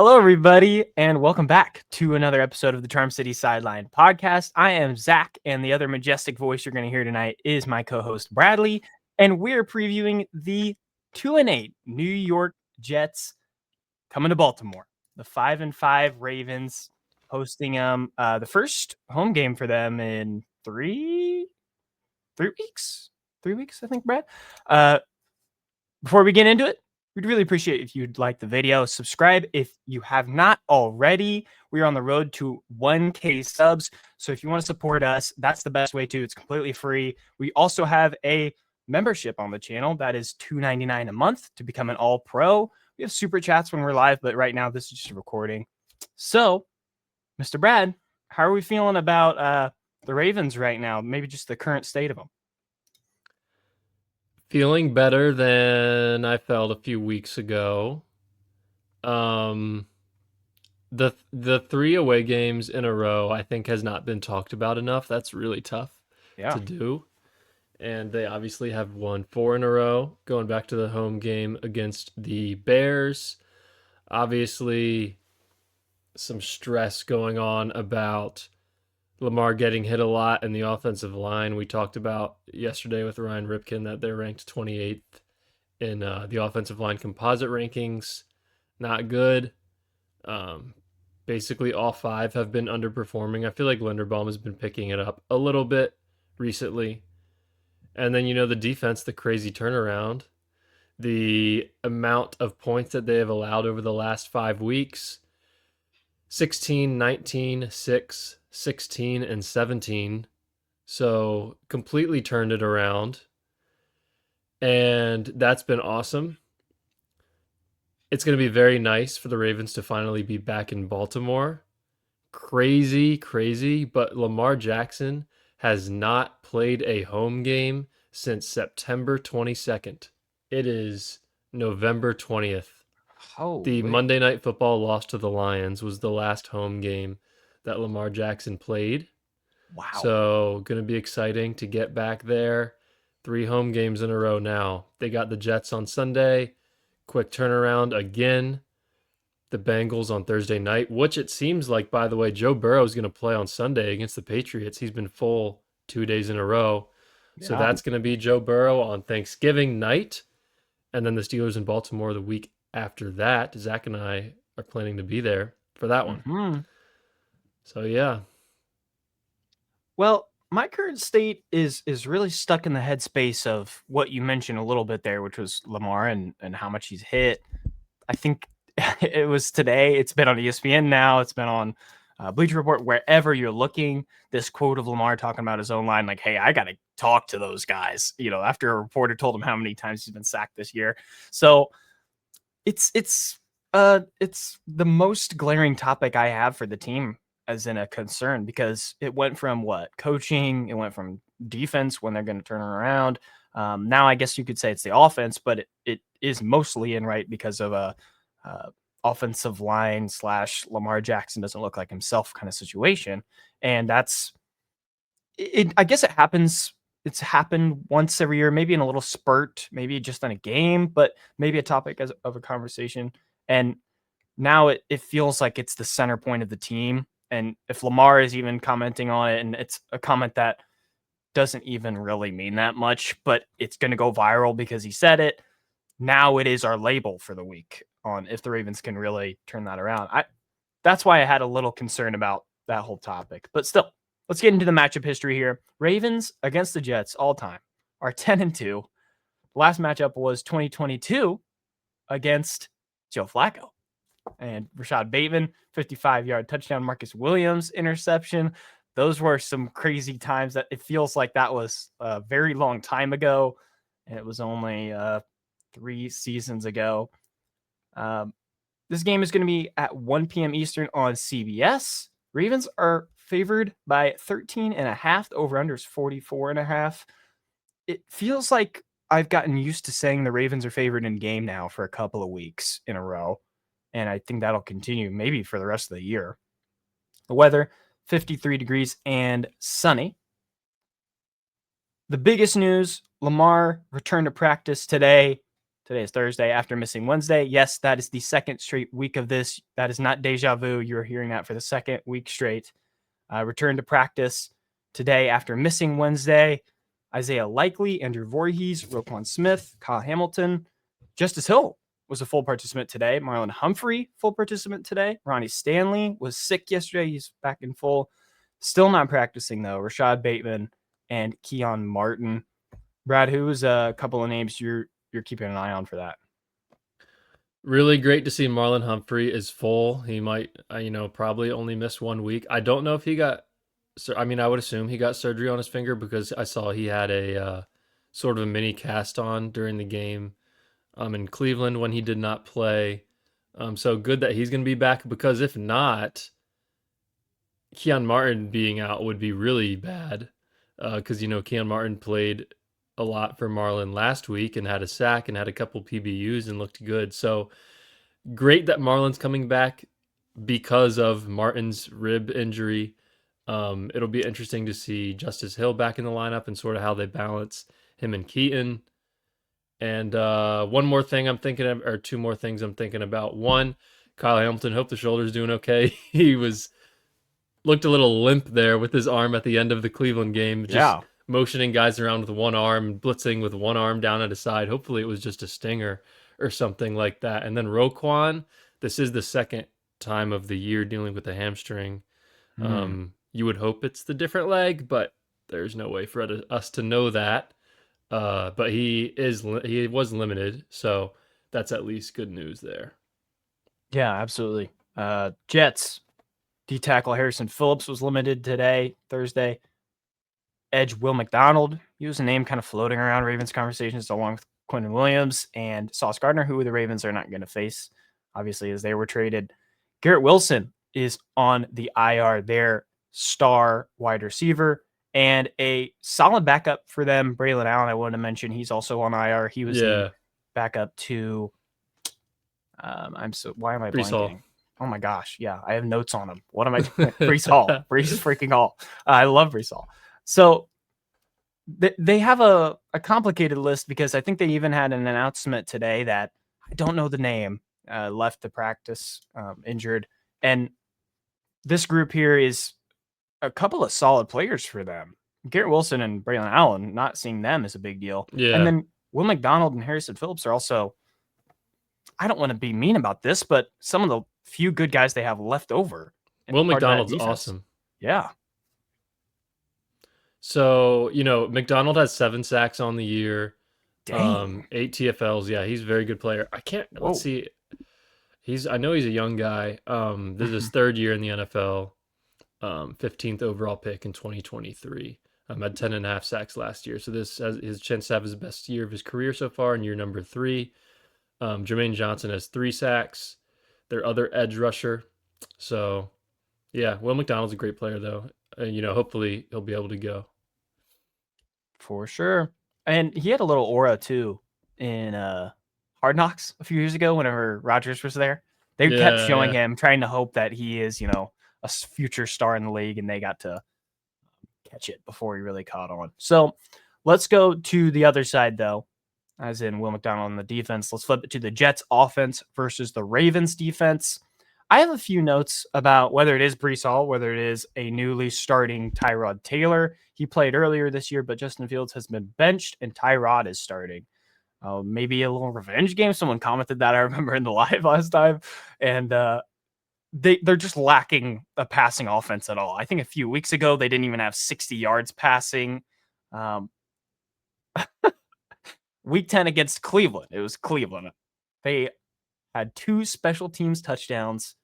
Hello, everybody, and welcome back to another episode of the Charm City Sideline podcast. I am Zach, and the other majestic voice you're going to hear tonight is my co-host Bradley, and we're previewing the 2-8 New York Jets coming to Baltimore. The 5-5 Ravens hosting the first home game for them in three weeks. 3 weeks, I think, Brad. Before we get into it, we'd really appreciate if you'd like the video. Subscribe if you have not already. We're on the road to 1K subs. So if you want to support us, that's the best way to. It's completely free. We also have a membership on the channel that is $2.99 a month to become an all pro. We have super chats when we're live, but right now this is just a recording. So, Mr. Brad, how are we feeling about the Ravens right now? Maybe just the current state of them. Feeling better than I felt a few weeks ago. The 3 away games in a row I think has not been talked about enough. That's really tough to do. And they obviously have won 4 in a row, going back to the home game against the Bears. Obviously, some stress going on about Lamar getting hit a lot in the offensive line. We talked about yesterday with Ryan Ripken that they're ranked 28th in the offensive line composite rankings. Not good. Basically, all 5 have been underperforming. I feel like Linderbaum has been picking it up a little bit recently. And then, the defense, the crazy turnaround, the amount of points that they have allowed over the last 5 weeks 16, 19, 6, 16, and 17. So completely turned it around. And that's been awesome. It's going to be very nice for the Ravens to finally be back in Baltimore. Crazy, but Lamar Jackson has not played a home game since September 22nd. It is November 20th. The Monday Night Football loss to the Lions was the last home game that Lamar Jackson played. Wow. So, going to be exciting to get back there. 3 home games in a row now. They got the Jets on Sunday. Quick turnaround again. The Bengals on Thursday night, which it seems like, by the way, Joe Burrow is going to play on Sunday against the Patriots. He's been full 2 days in a row. So that's going to be Joe Burrow on Thanksgiving night. And then the Steelers in Baltimore the week after that. Zach and I are planning to be there for that one. Mm-hmm. So, yeah. Well, my current state is really stuck in the headspace of what you mentioned a little bit there, which was Lamar and how much he's hit. I think it was today. It's been on ESPN now. It's been on Bleacher Report, wherever you're looking. This quote of Lamar talking about his own line, like, hey, I got to talk to those guys, after a reporter told him how many times he's been sacked this year. So it's the most glaring topic I have for the team as in a concern, because it went from coaching, it went from defense when they're going to turn it around. Now I guess you could say it's the offense, but it is mostly in right because of a offensive line / Lamar Jackson doesn't look like himself kind of situation. And that's it. I guess it happens. It's happened once every year, maybe in a little spurt, maybe just in a game, but maybe a topic of a conversation. And now it feels like it's the center point of the team. And if Lamar is even commenting on it, and it's a comment that doesn't even really mean that much, but it's going to go viral because he said it. Now it is our label for the week on if the Ravens can really turn that around. That's why I had a little concern about that whole topic. But still, let's get into the matchup history here. Ravens against the Jets all time are 10-2. The last matchup was 2022 against Joe Flacco and Rashad Bateman, 55-yard touchdown, Marcus Williams interception. Those were some crazy times that it feels like that was a very long time ago. And it was only 3 seasons ago. This game is going to be at 1 p.m. Eastern on CBS. Ravens are favored by 13.5. The over-under is 44.5. It feels like I've gotten used to saying the Ravens are favored in game now for a couple of weeks in a row. And I think that'll continue maybe for the rest of the year. The weather, 53 degrees and sunny. The biggest news, Lamar returned to practice today. Today is Thursday after missing Wednesday. Yes, that is the second straight week of this. That is not deja vu. You're hearing that for the second week straight. Return to practice today after missing Wednesday. Isaiah Likely, Andrew Voorhees, Roquan Smith, Kyle Hamilton. Justice Hill was a full participant today. Marlon Humphrey, full participant today. Ronnie Stanley was sick yesterday. He's back in full. Still not practicing, though. Rashad Bateman and Keon Martin. Brad, who's a couple of names you're keeping an eye on for that? Really great to see Marlon Humphrey is full. He might, probably only miss 1 week. I don't know if he got, I mean, I would assume he got surgery on his finger because I saw he had a sort of a mini cast on during the game in Cleveland when he did not play. So good that he's going to be back because if not, Keon Martin being out would be really bad because, Keon Martin played a lot for Marlon last week and had a sack and had a couple PBUs and looked good. So great that Marlon's coming back because of Martin's rib injury. It'll be interesting to see Justice Hill back in the lineup and sort of how they balance him and Keaton. And one more thing I'm thinking of, or two more things I'm thinking about. One, Kyle Hamilton, hope the shoulder's doing okay. He looked a little limp there with his arm at the end of the Cleveland game, just Yeah. motioning guys around with one arm, blitzing with one arm down at his side. Hopefully it was just a stinger or something like that. And then Roquan, this is the second time of the year dealing with a hamstring. You would hope it's the different leg, but there's no way for us to know that. But he was limited, so that's at least good news there. Yeah, absolutely. Jets D tackle Harrison Phillips was limited today, Thursday. Edge Will McDonald, he was a name kind of floating around Ravens conversations along with Quentin Williams and Sauce Gardner, who the Ravens are not going to face, obviously, as they were traded. Garrett Wilson is on the IR, their star wide receiver, and a solid backup for them, Braylon Allen. I wanted to mention he's also on IR. He was the backup to. Why am I Breece Hall. blanking? Oh my gosh, yeah, I have notes on him. What am I doing? Breece Hall, Breece freaking Hall. I love Breece Hall. So they have a complicated list because I think they even had an announcement today that I don't know the name, left the practice injured. And this group here is a couple of solid players for them. Garrett Wilson and Braylon Allen, not seeing them is a big deal. Yeah. And then Will McDonald and Harrison Phillips are also, I don't want to be mean about this, but some of the few good guys they have left over. Will McDonald's awesome. Yeah. So, McDonald has 7 sacks on the year. Dang. 8 TFLs. Yeah, he's a very good player. Let's see. I know he's a young guy. This is his third year in the NFL. 15th overall pick in 2023. Had 10.5 sacks last year. So this has his chance to have his best year of his career so far in year number 3. Jermaine Johnson has 3 sacks. Their other edge rusher. So, yeah, Will McDonald's a great player, though. Hopefully he'll be able to go. For sure. And he had a little aura, too, in Hard Knocks a few years ago whenever Rodgers was there. They kept showing him, trying to hope that he is, a future star in the league, and they got to catch it before he really caught on. So let's go to the other side, though, as in Will McDonald on the defense. Let's flip it to the Jets offense versus the Ravens defense. I have a few notes about whether it is Breece Hall, whether it is a newly starting Tyrod Taylor. He played earlier this year, but Justin Fields has been benched and Tyrod is starting. Maybe a little revenge game. Someone commented that, I remember, in the live last time. And they're just lacking a passing offense at all. I think a few weeks ago, they didn't even have 60 yards passing. Week 10 against Cleveland. It was Cleveland. They had 2 special teams touchdowns,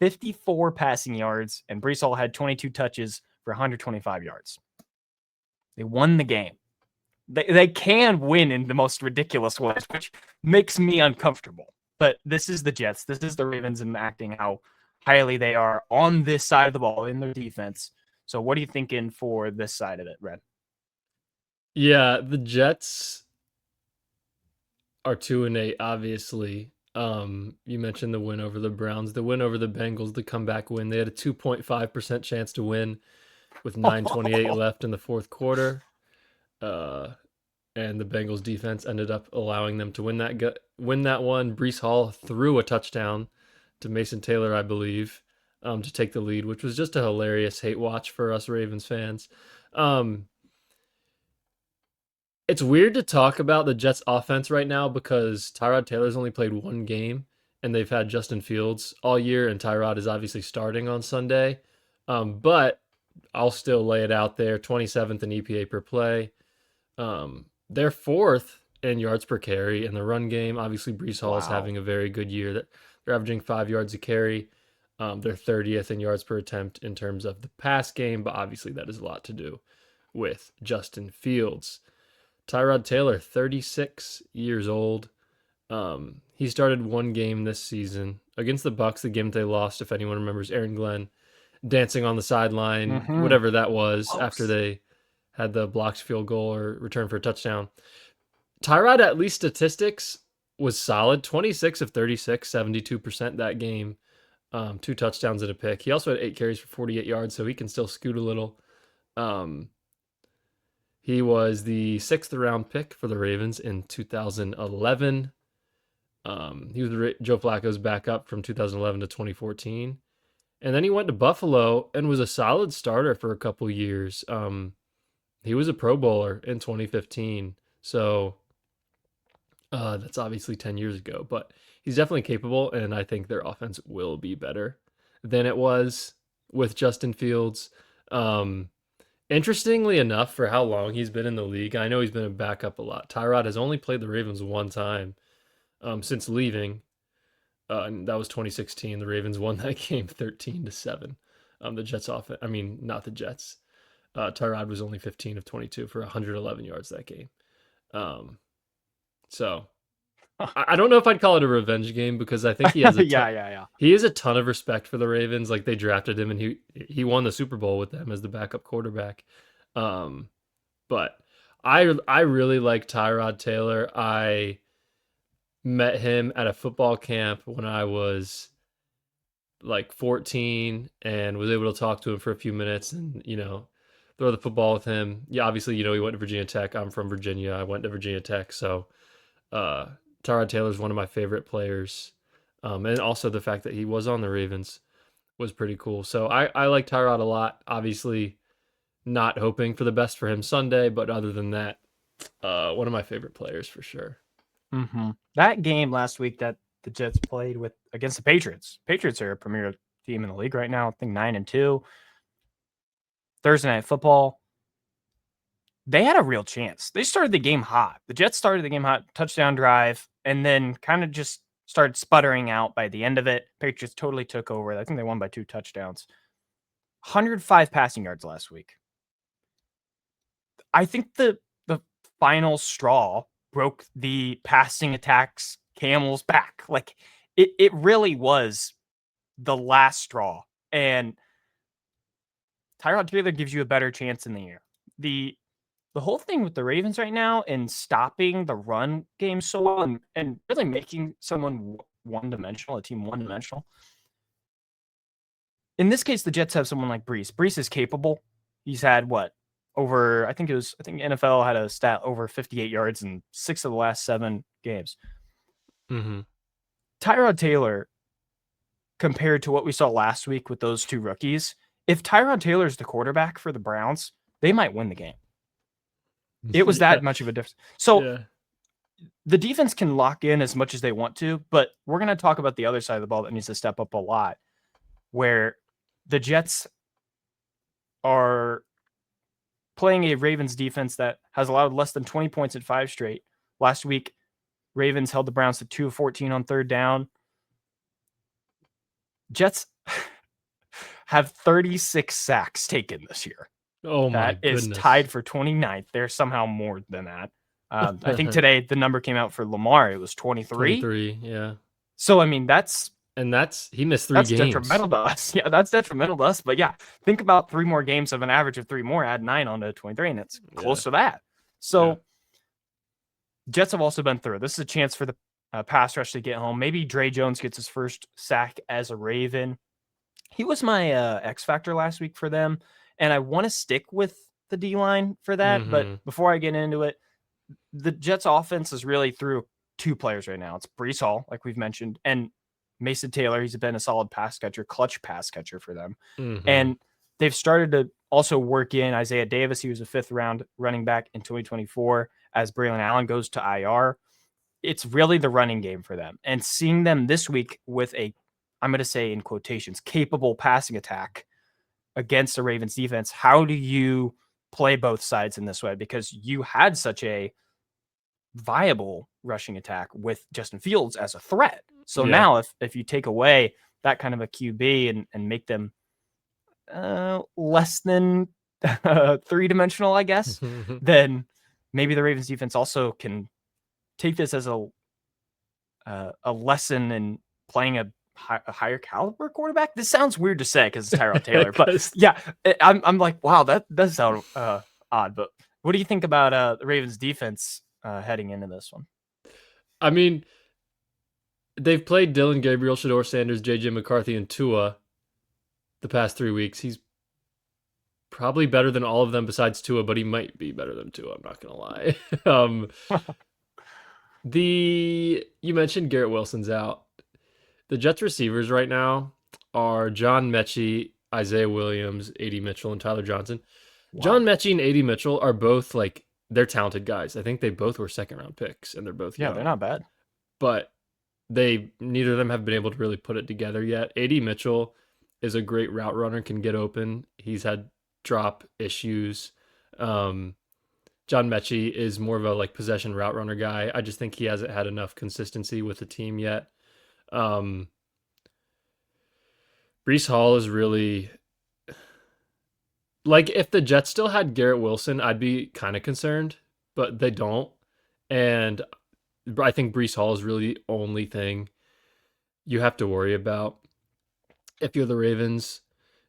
54 passing yards, and Breece Hall had 22 touches for 125 yards. They won the game. They can win in the most ridiculous ways, which makes me uncomfortable. But this is the Jets. This is the Ravens enacting how highly they are on this side of the ball in their defense. So what are you thinking for this side of it, Red? Yeah, the Jets are 2-8, obviously. You mentioned the win over the Browns, the win over the Bengals, the comeback win. They had a 2.5% chance to win with 9:28 left in the fourth quarter. And and the Bengals defense ended up allowing them to win that one. Brees Hall threw a touchdown to Mason Taylor, I believe, to take the lead, which was just a hilarious hate watch for us Ravens fans. Um, it's weird to talk about the Jets offense right now because Tyrod Taylor's only played one game and they've had Justin Fields all year, and Tyrod is obviously starting on Sunday. But I'll still lay it out there 27th in EPA per play. They're fourth in yards per carry in the run game. Obviously, Brees Hall is Wow. having a very good year. That they're averaging 5 yards a carry. They're 30th in yards per attempt in terms of the pass game, but obviously that is a lot to do with Justin Fields. Tyrod Taylor, 36 years old. He started one game this season against the Bucks, the game they lost. If anyone remembers, Aaron Glenn dancing on the sideline, Mm-hmm. whatever that was, after Close. they had the blocked field goal or return for a touchdown. Tyrod, at least statistics, was solid. 26 of 36, 72% that game. Two touchdowns and a pick. He also had 8 carries for 48 yards, so he can still scoot a little. Um, he was the sixth round pick for the Ravens in 2011. He was Joe Flacco's backup from 2011 to 2014. And then he went to Buffalo and was a solid starter for a couple years. He was a Pro Bowler in 2015. So that's obviously 10 years ago, but he's definitely capable. And I think their offense will be better than it was with Justin Fields. Um, Interestingly enough, for how long he's been in the league, I know he's been a backup a lot. Tyrod has only played the Ravens one time since leaving, and that was 2016. The Ravens won that game 13-7. The Jets offense, I mean, not the Jets. Tyrod was only 15 of 22 for 111 yards that game. Um, so I don't know if I'd call it a revenge game because I think he has a ton. Yeah, yeah, yeah. He has a ton of respect for the Ravens. Like they drafted him and he won the Super Bowl with them as the backup quarterback. Um, but I really like Tyrod Taylor. I met him at a football camp when I was like 14 and was able to talk to him for a few minutes and, throw the football with him. Yeah, obviously, he went to Virginia Tech. I'm from Virginia. I went to Virginia Tech. So, uh, Tyrod Taylor is one of my favorite players. And also the fact that he was on the Ravens was pretty cool. So I like Tyrod a lot. Obviously, not hoping for the best for him Sunday, but other than that, one of my favorite players for sure. Mm-hmm. That game last week that the Jets played with against the Patriots. Patriots are a premier team in the league right now. I think 9-2. Thursday Night Football. They had a real chance. They started the game hot. The Jets started the game hot, touchdown drive, and then kind of just started sputtering out by the end of it. Patriots totally took over. I think they won by 2 touchdowns. 105 passing yards last week. I think the final straw broke the passing attacks camel's back. Like it really was the last straw. And Tyrod Taylor gives you a better chance in the air. The whole thing with the Ravens right now and stopping the run game so well and really making someone one-dimensional, a team one-dimensional. In this case, the Jets have someone like Brees. Brees is capable. He's had what? I think NFL had a stat over 58 yards in 6 of the last 7 games. Mm-hmm. Tyrod Taylor, compared to what we saw last week with those 2 rookies, if Tyrod Taylor is the quarterback for the Browns, they might win the game. It was Yeah. that much of a difference. So Yeah. the defense can lock in as much as they want to, but we're going to talk about the other side of the ball that needs to step up a lot, where the Jets are playing a Ravens defense that has allowed less than 20 points in 5 straight. Last week, Ravens held the Browns to 2 of 14 on third down. Jets have 36 sacks taken this year. Oh my That is goodness. tied for 29th. They're somehow more than that. I think today the number came out for Lamar. It was 23. 23, yeah. So, I mean, And he missed 3 that's games. detrimental to us. Yeah, that's detrimental to us. But yeah, think about 3 more games of an average of 3 more, add 9 onto 23, and it's close to that. So Jets have also been through. This is a chance for the pass rush to get home. Maybe Dre Jones gets his first sack as a Raven. He was my X factor last week for them, and I want to stick with the D-line for that. Mm-hmm. But before I get into it, the Jets offense is really through two players right now. It's Brees Hall, like we've mentioned, and Mason Taylor. He's been a solid pass catcher, clutch pass catcher for them. Mm-hmm. And they've started to also work in Isaiah Davis. He was a 5th-round running back in 2024 as Braylon Allen goes to IR. It's really the running game for them. And seeing them this week with a, I'm going to say in quotations, capable passing attack against the Ravens defense, how do you play both sides in this way? Because you had such a viable rushing attack with Justin Fields as a threat. So Yeah. now if you take away that kind of a QB and make them less than 3-dimensional, I guess, then maybe the Ravens defense also can take this as a lesson in playing a higher caliber quarterback. This sounds weird to say because it's Tyrod Taylor, but yeah, I'm like, wow, that does sound odd. But what do you think about the Ravens defense heading into this one? I mean, they've played Dylan Gabriel, Shador Sanders, JJ McCarthy, and Tua the past 3 weeks. He's probably better than all of them besides Tua, but he might be better than Tua. I'm not gonna lie. The you mentioned Garrett Wilson's out. The Jets receivers right now are John Mechie, Isaiah Williams, A.D. Mitchell, and Tyler Johnson. Wow. John Mechie and A.D. Mitchell are both like they're talented guys. I think they both were second round picks, and they're both Yeah, they're young. not bad. But they neither of them have been able to really put it together yet. A.D. Mitchell is a great route runner, can get open. He's had drop issues. Um, John Mechie is more of a like possession route runner guy. I just think he hasn't had enough consistency with the team yet. Um, Brees Hall is really like if the Jets still had Garrett Wilson, I'd be kind of concerned, but they don't. And I think Brees Hall is really the only thing you have to worry about if you're the Ravens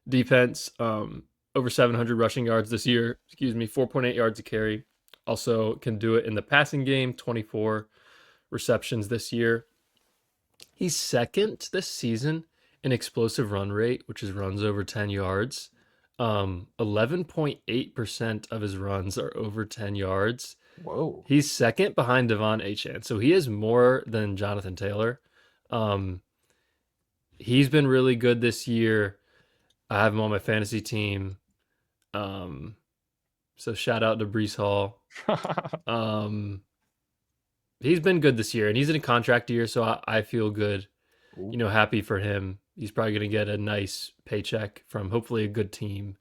defense. Over 700 rushing yards this year. Excuse me, 4.8 yards a carry. Also can do it in the passing game. 24 receptions this year. He's second this season in explosive run rate, which is runs over 10 yards. 11.8% of his runs are over 10 yards. Whoa. He's second behind Devon Achane. So he is more than Jonathan Taylor. Um, he's been really good this year. I have him on my fantasy team. So shout out to Brees Hall. Um, he's been good this year, and he's in a contract year, so I feel good. Ooh. Happy for him. He's probably going to get a nice paycheck from hopefully a good team.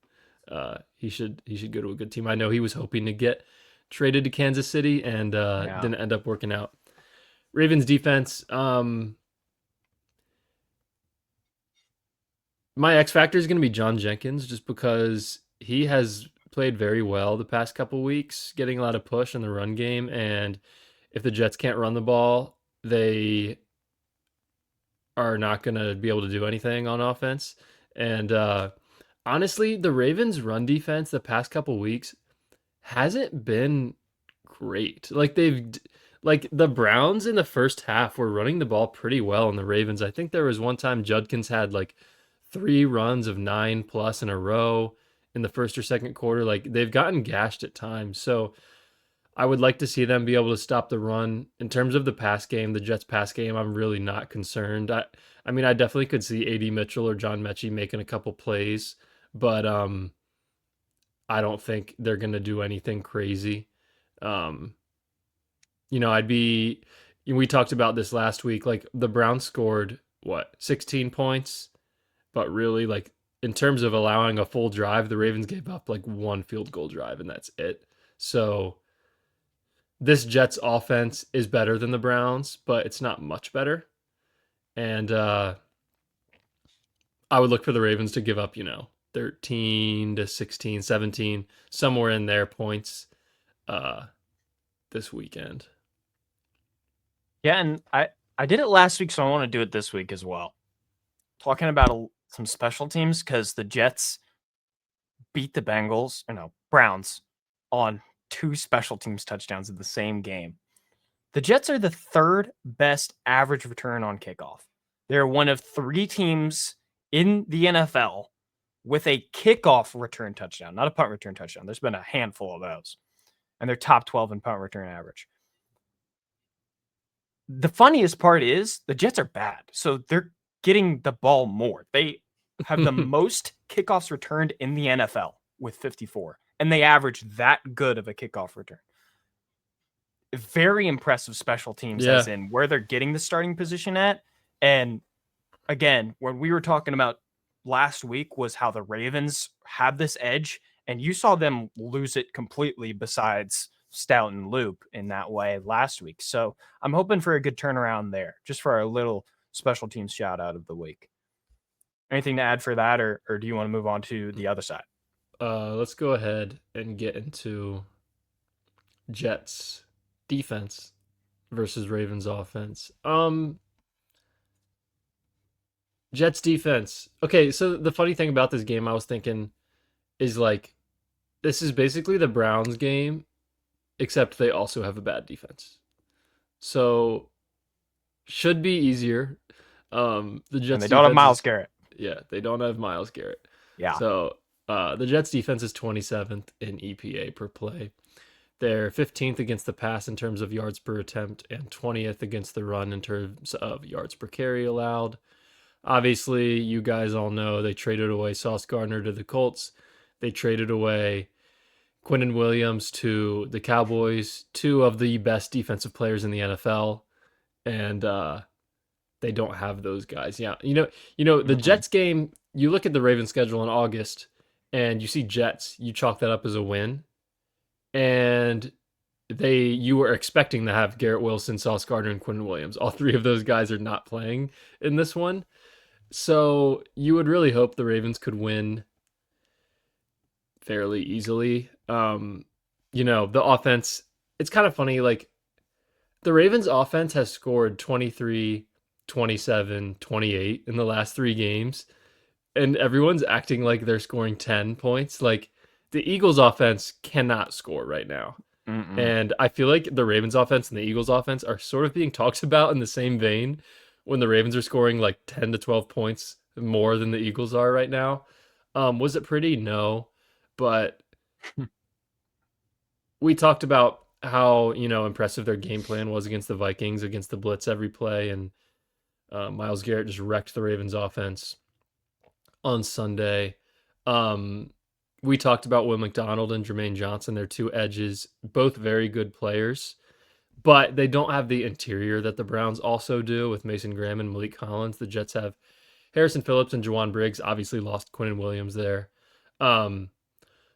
He should go to a good team. I know he was hoping to get traded to Kansas City and Yeah. didn't end up working out. Ravens defense. My X factor is going to be John Jenkins, just because he has played very well the past couple weeks, getting a lot of push in the run game. And if the Jets can't run the ball, they are not going to be able to do anything on offense. And honestly, the Ravens' run defense the past couple weeks hasn't been great. Like the Browns in the first half were running the ball pretty well, and the Ravens. I think there was one time Judkins had like 3 runs of 9+ in a row in the first or second quarter. Like they've gotten gashed at times. So I would like to see them be able to stop the run. In terms of the pass game, the Jets pass game, I'm really not concerned. I mean, I definitely could see A.D. Mitchell or John Mechie making a couple plays, but I don't think they're going to do anything crazy. Um, I'd be we talked about this last week, like the Browns scored what, 16 points, but really like in terms of allowing a full drive, the Ravens gave up like one field goal drive and that's it. So this Jets offense is better than the Browns, but it's not much better. And I would look for the Ravens to give up, 13 to 16, 17, somewhere in there points uh, this weekend. Yeah, and I did it last week, so I want to do it this week as well. Talking about some special teams because the Jets beat the Bengals, Browns, on 2 special teams touchdowns in the same game. The Jets are the 3rd best average return on kickoff. They're one of 3 teams in the NFL with a kickoff return touchdown, not a punt return touchdown. There's been a handful of those. and they're top 12 in punt return average. The funniest part is the Jets are bad, so they're getting the ball more. They have the most kickoffs returned in the NFL with 54, and they average that good of a kickoff return. Very impressive special teams, Yeah. as in where they're getting the starting position at. And again, when we were talking about last week was how the Ravens have this edge, and you saw them lose it completely besides Stout and Loop in that way last week. So I'm hoping for a good turnaround there, just for our little special teams shout out of the week. Anything to add for that, or do you want to move on to the other side? Let's go ahead and get into Jets defense versus Ravens offense. Jets defense. Okay, so the funny thing about this game I was thinking is like this is basically the Browns game, except they also have a bad defense. So should be easier. The And Jets they don't have defense Miles is Garrett. yeah, they don't have Miles Garrett. Yeah. So the Jets defense is 27th in EPA per play. They're 15th against the pass in terms of yards per attempt and 20th against the run in terms of yards per carry allowed. Obviously, you guys all know they traded away Sauce Gardner to the Colts. They traded away Quinnen Williams to the Cowboys, two of the best defensive players in the NFL, and they don't have those guys. Yeah, the Jets game. You look at the Ravens schedule in August, and you see Jets. You chalk that up as a win, and you were expecting to have Garrett Wilson, Sauce Gardner, and Quinnen Williams. All three of those guys are not playing in this one. So you would really hope the Ravens could win fairly easily. The offense, it's kind of funny. Like the Ravens offense has scored 23, 27, 28 in the last 3 games. And everyone's acting like they're scoring 10 points. Like the Eagles offense cannot score right now. And I feel like the Ravens offense and the Eagles offense are sort of being talked about in the same vein when the Ravens are scoring like 10 to 12 points more than the Eagles are right now. Was it pretty? No. But we talked about how, impressive their game plan was against the Vikings, against the blitz every play. And Myles Garrett just wrecked the Ravens offense on Sunday. We talked about Will McDonald and Jermaine Johnson. They're two edges, both very good players, but they don't have the interior that the Browns also do with Mason Graham and Malik Collins. The Jets have Harrison Phillips and Jawan Briggs. Obviously lost Quinnen Williams there.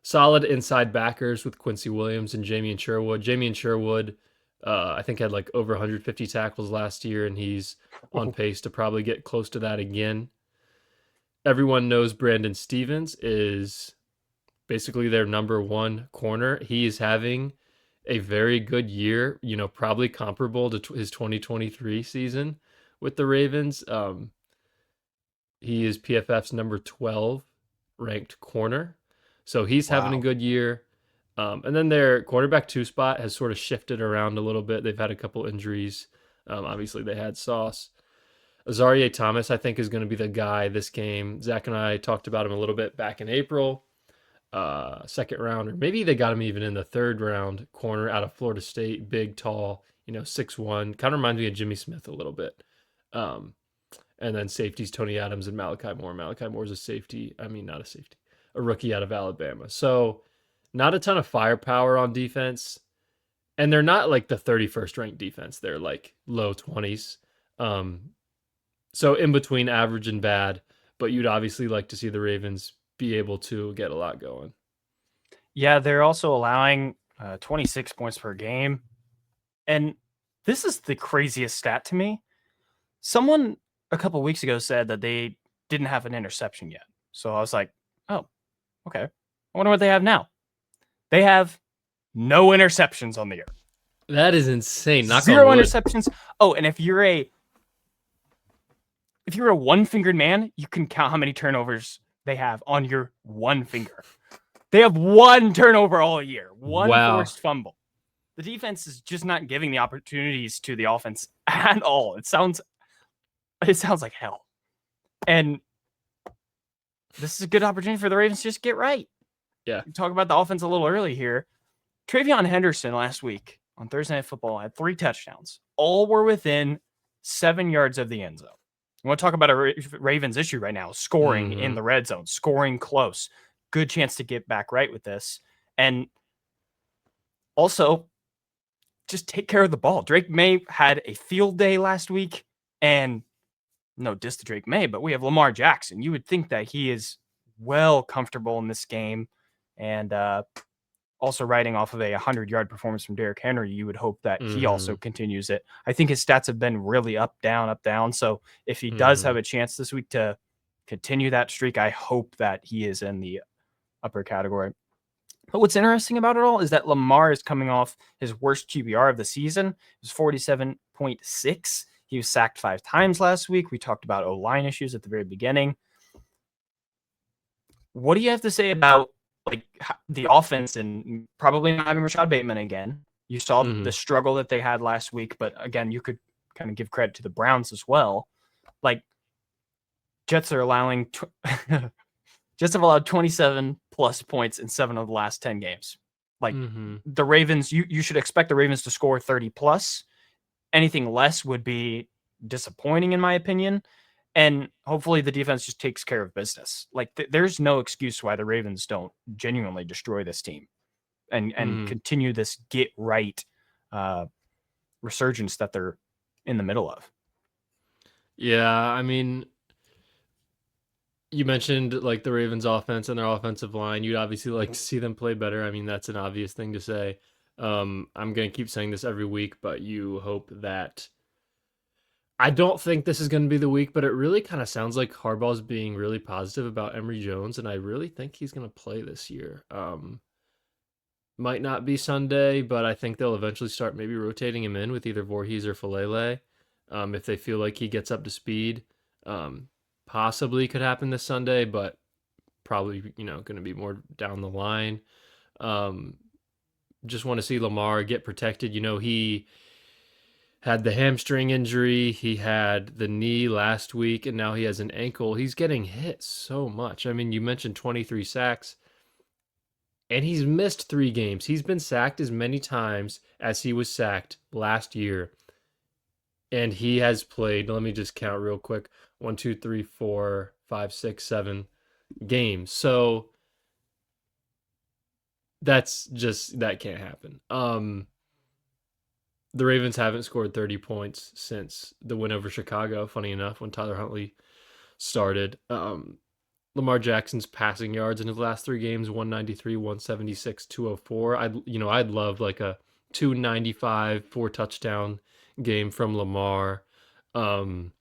Solid inside backers with Quincy Williams and Jamie Sherwood. Jamie Sherwood, I think, had like over 150 tackles last year, and he's on pace to probably get close to that again. Everyone knows Brandon Stevens is basically their number one corner. He is having a very good year, probably comparable to his 2023 season with the Ravens. He is PFF's number 12 ranked corner. So he's having a good year. And then their quarterback 2 spot has sort of shifted around a little bit. They've had a couple injuries. Obviously, they had Sauce. Azarie Thomas, I think, is going to be the guy this game. Zach and I talked about him a little bit back in April. Second round, or maybe they got him even in the 3rd round, corner out of Florida State, big, tall, 6'1", kind of reminds me of Jimmy Smith a little bit. And then safeties, Tony Adams and Malachi Moore. Malachi Moore is a rookie out of Alabama. So not a ton of firepower on defense, and they're not like the 31st ranked defense. They're like low 20s. So in between average and bad, but you'd obviously like to see the Ravens be able to get a lot going. Yeah, they're also allowing 26 points per game. And this is the craziest stat to me. Someone a couple weeks ago said that they didn't have an interception yet. So I was like, oh, okay. I wonder what they have now. They have no interceptions on the year. That is insane. Knock Zero on wood. interceptions. Oh, and if you're a one-fingered man, you can count how many turnovers they have on your one finger. They have one turnover all year, one forced fumble. The defense is just not giving the opportunities to the offense at all. It sounds like hell. And this is a good opportunity for the Ravens to just get right. Yeah. We talked about the offense a little early here. Travion Henderson last week on Thursday Night Football had 3 touchdowns. All were within 7 yards of the end zone. I want to talk about a Ravens issue right now, scoring in Mm-hmm. the red zone, scoring close. Good chance to get back right with this. And also, just take care of the ball. Drake May had a field day last week, and no diss to Drake May, but we have Lamar Jackson. You would think that he is well comfortable in this game, and also riding off of a 100-yard performance from Derrick Henry, you would hope that he Mm-hmm. also continues it. I think his stats have been really up, down, up, down. So if he does Mm-hmm. have a chance this week to continue that streak, I hope that he is in the upper category. But what's interesting about it all is that Lamar is coming off his worst QBR of the season. It was 47.6. He was sacked 5 times last week. We talked about O-line issues at the very beginning. What do you have to say about like the offense and probably not having Rashad Bateman again? You saw Mm-hmm. the struggle that they had last week, but again, you could kind of give credit to the Browns as well. Like Jets are allowing Jets have allowed 27 plus points in 7 of the last 10 games. Like Mm-hmm. the Ravens, you should expect the Ravens to score 30 plus. Anything less would be disappointing in my opinion. And hopefully the defense just takes care of business. Like there's no excuse why the Ravens don't genuinely destroy this team and Mm-hmm. continue this get right uh, resurgence that they're in the middle of. Yeah, I mean, you mentioned like the Ravens offense and their offensive line. You'd obviously like to see them play better. I mean, that's an obvious thing to say. I'm going to keep saying this every week, but you hope that I don't think this is going to be the week, but it really kind of sounds like Harbaugh's being really positive about Emory Jones, and I really think he's going to play this year. Might not be Sunday, but I think they'll eventually start maybe rotating him in with either Voorhees or Falele, if they feel like he gets up to speed. Um, Possibly could happen this Sunday, but probably going to be more down the line. Um, just want to see Lamar get protected. He had the hamstring injury, he had the knee last week, and now he has an ankle. He's getting hit so much. I mean, you mentioned 23 sacks, and he's missed 3 games. He's been sacked as many times as he was sacked last year. And he has played, let me just count real quick, 1, 2, 3, 4, 5, 6, 7 games. So that can't happen. The Ravens haven't scored 30 points since the win over Chicago, funny enough, when Tyler Huntley started. Lamar Jackson's passing yards in his last 3 games: 193, 176, 204. I'd love like a 295, 4 touchdown game from Lamar. Um,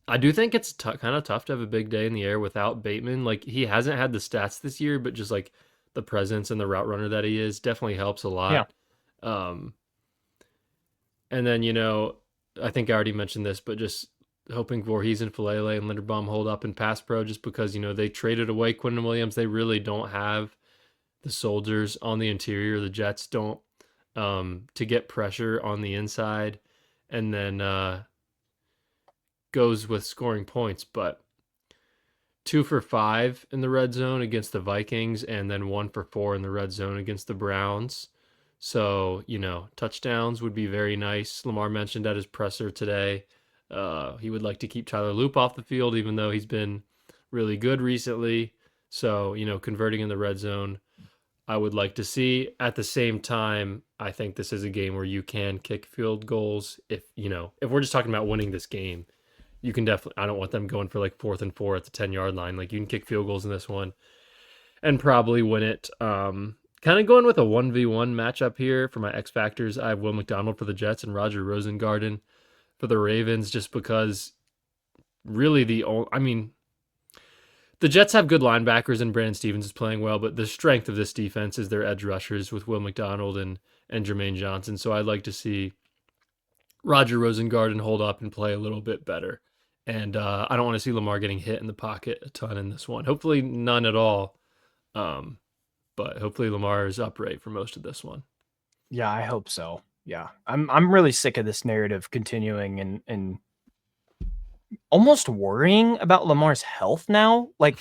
I do think it's kind of tough to have a big day in the air without Bateman. Like he hasn't had the stats this year, but just like the presence and the route runner that he is definitely helps a Yeah. lot. Um, and then I think I already mentioned this, but just hoping Voorhees and Falele and Linderbaum hold up in pass pro, just because they traded away Quinton Williams. They really don't have the soldiers on the interior. The Jets don't, to get pressure on the inside, and then goes with scoring points. But 2 for 5 in the red zone against the Vikings, and then 1 for 4 in the red zone against the Browns. So, touchdowns would be very nice. Lamar mentioned at his presser today, he would like to keep Tyler Loop off the field, even though he's been really good recently. So, converting in the red zone, I would like to see. At the same time, I think this is a game where you can kick field goals. If we're just talking about winning this game, you can definitely, I don't want them going for like 4th and 4 at the 10-yard line. Like you can kick field goals in this one and probably win it. Kind of going with a 1v1 matchup here for my X Factors. I have Will McDonald for the Jets and Roger Rosengarten for the Ravens, just because really the Jets have good linebackers and Brandon Stevens is playing well, but the strength of this defense is their edge rushers with Will McDonald and Jermaine Johnson. So I'd like to see Roger Rosengarten hold up and play a little bit better. And I don't want to see Lamar getting hit in the pocket a ton in this one. Hopefully none at all. Um, but hopefully Lamar is upright for most of this one. Yeah, I hope so. Yeah. I'm really sick of this narrative continuing and almost worrying about Lamar's health now. Like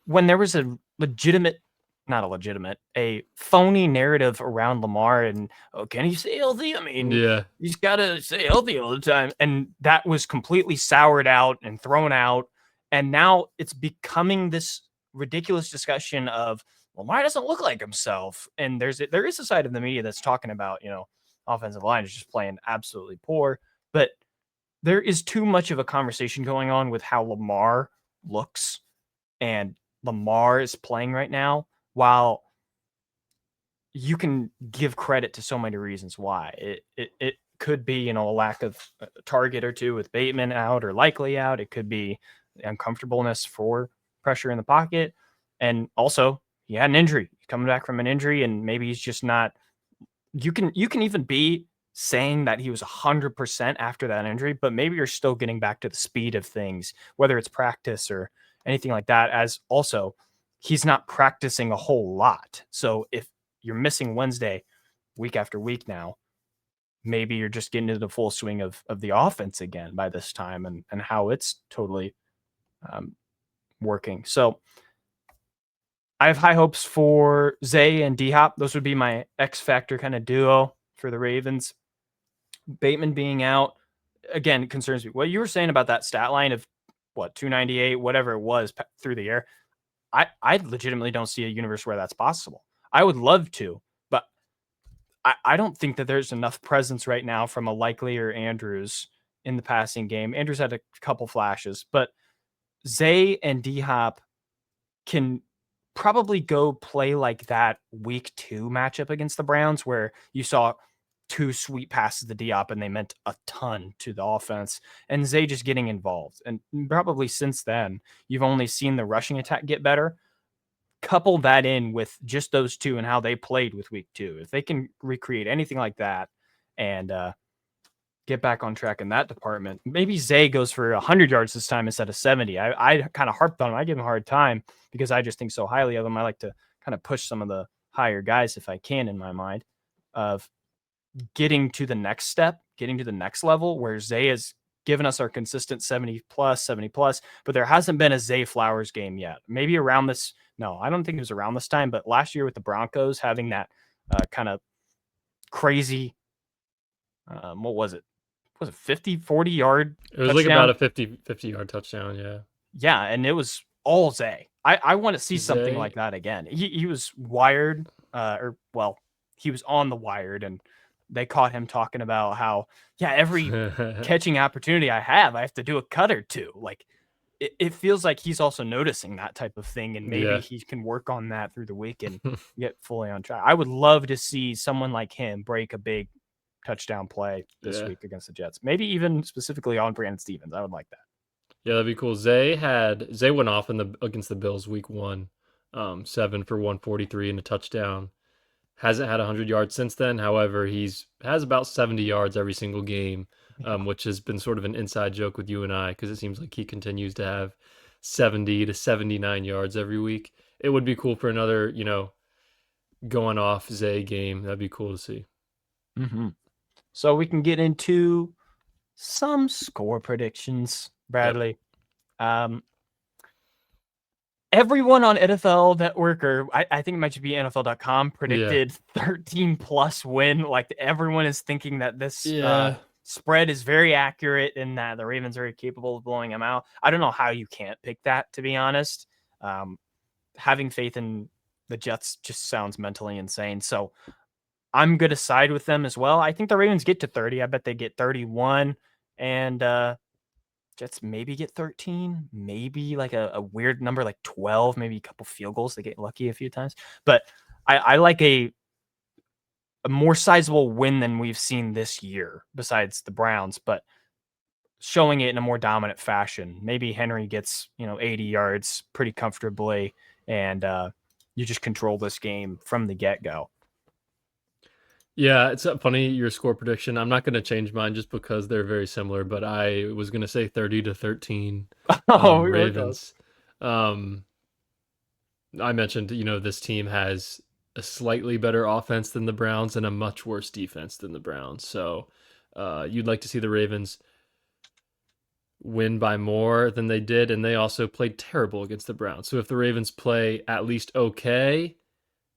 when there was a legitimate not a legitimate, a phony narrative around Lamar and, oh, can he stay healthy? I mean, Yeah. he's got to stay healthy all the time. And that was completely soured out and thrown out. And now it's becoming this ridiculous discussion of Lamar doesn't look like himself. And there is a side of the media that's talking about, offensive line is just playing absolutely poor. But there is too much of a conversation going on with how Lamar looks and Lamar is playing right now, while you can give credit to so many reasons why. It could be, a lack of a target or two with Bateman out or likely out. It could be uncomfortableness for pressure in the pocket. And also, he had an injury. He's coming back from an injury, and maybe he's just not. You can even be saying that he was 100% after that injury, but maybe you're still getting back to the speed of things, whether it's practice or anything like that. As also, he's not practicing a whole lot. So if you're missing Wednesday week after week now, maybe you're just getting into the full swing of the offense again by this time, and how it's totally um, working. So I have high hopes for Zay and D Hop. Those would be my X factor kind of duo for the Ravens. Bateman being out again concerns me. What you were saying about that stat line of 298, whatever it was through the air. I legitimately don't see a universe where that's possible. I would love to, but I don't think that there's enough presence right now from a Likely or Andrews in the passing game. Andrews had a couple flashes, but Zay and D Hop can probably go play like that week 2 matchup against the Browns, where you saw two sweet passes to Diop and they meant a ton to the offense, and Zay just getting involved. And probably since then, you've only seen the rushing attack get better. Couple that in with just those two and how they played with week 2. If they can recreate anything like that and get back on track in that department, maybe Zay goes for 100 yards this time instead of 70. I kind of harped on him. I give him a hard time because I just think so highly of him. I like to kind of push some of the higher guys if I can in my mind of getting to the next step, getting to the next level where Zay has given us our consistent 70 plus, 70 plus, but there hasn't been a Zay Flowers game yet. Maybe around this. No, I don't think it was around this time, but last year with the Broncos having that kind of crazy, what was it? Was it 50, 40-yard It was like about touchdown? a 50-yard touchdown, yeah. Yeah, and it was all Zay. I want to see something Zay. like that again. He was wired, or well, he was on the wired, and they caught him talking about how, yeah, every catching opportunity I have to do a cut or two. Like it feels like he's also noticing that type of thing, and maybe Yeah. he can work on that through the week and get fully on track. I would love to see someone like him break a big touchdown play this Yeah. week against the Jets. Maybe even specifically on Brandon Stevens. I would like that. Yeah, that'd be cool. Zay went off in the against the Bills week 1. 7 for 143 and a touchdown. Hasn't had 100 yards since then. However, he's has about 70 yards every single game, Yeah. which has been sort of an inside joke with you and I because it seems like he continues to have 70 to 79 yards every week. It would be cool for another, going off Zay game. That'd be cool to see. Mm-hmm. So we can get into some score predictions, Yep. Bradley. Everyone on NFL Network, or I think it might be NFL.com, Yeah. predicted 13 plus win. Like everyone is thinking that this Yeah. spread is very accurate and that the Ravens are very capable of blowing them out. I don't know how you can't pick that, to be honest. Um, Having faith in the Jets just sounds mentally insane. So I'm going to side with them as well. I think the Ravens get to 30. I bet they get 31. And Jets maybe get 13, maybe like a weird number like 12, maybe a couple field goals. They get lucky a few times. But I like a more sizable win than we've seen this year, besides the Browns, but showing it in a more dominant fashion. Maybe Henry gets, 80 yards pretty comfortably, and you just control this game from the get go. Yeah, it's funny your score prediction. I'm not going to change mine just because they're very similar, but I was going to say 30 to 13 Oh, we were close. Ravens. Um I mentioned, this team has a slightly better offense than the Browns and a much worse defense than the Browns. So, you'd like to see the Ravens win by more than they did, and they also played terrible against the Browns. So if the Ravens play at least okay,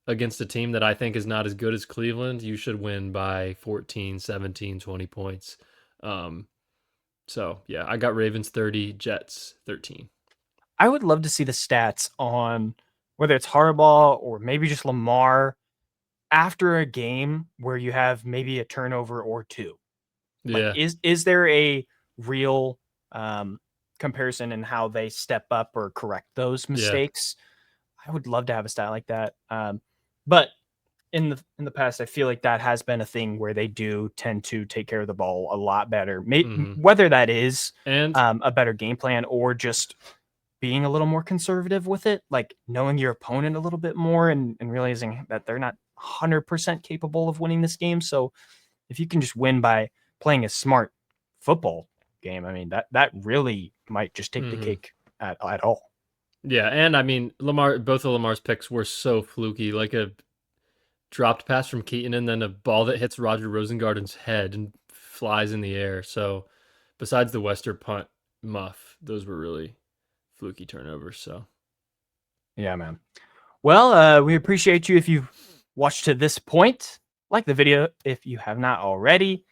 against a team that I think is not as good as Cleveland, you should win by 14, 17, 20 points. Um, so, yeah, I got Ravens 30, Jets 13. I would love to see the stats on whether it's Harbaugh or maybe just Lamar after a game where you have maybe a turnover or two. Like, Yeah. is there a real comparison in how they step up or correct those Yeah. mistakes? I would love to have a stat like that. But in the past, I feel like that has been a thing where they do tend to take care of the ball a lot better. Hmm. Whether that is And a better game plan or just being a little more conservative with it, like knowing your opponent a little bit more and realizing that they're not 100% capable of winning this game. So if you can just win by playing a smart football game, I mean that really might just take the mhm. cake at all. Yeah, and I mean both of Lamar's picks were so fluky, like a dropped pass from Keaton and then a ball that hits Roger Rosengarten's head and flies in the air. So besides the Wester punt muff, those were really fluky turnovers. So Yeah, man. Well, we appreciate you if you've watched to this point. Like the video if you have not already,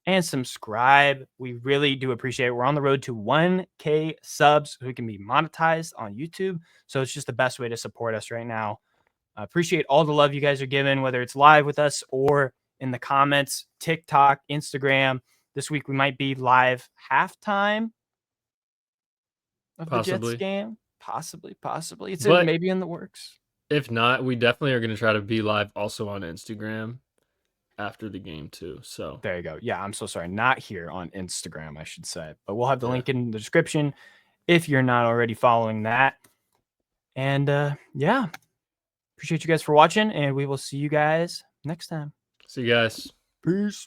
and subscribe. We really do appreciate it. We're on the road to 1K subs so we can be monetized on YouTube. So it's just the best way to support us right now. I appreciate all the love you guys are giving, whether it's live with us or in the comments, TikTok, Instagram. This week we might be live halftime of the Jets possibly. game. Possibly. It's But maybe in the works. if not, we definitely are going to try to be live also on Instagram after the game too. So There you go. Yeah, I'm so sorry. Not here on Instagram, I should say. But we'll have the yeah. link in the description if you're not already following that. And yeah, appreciate you guys for watching, and we will see you guys next time. See you guys. Peace.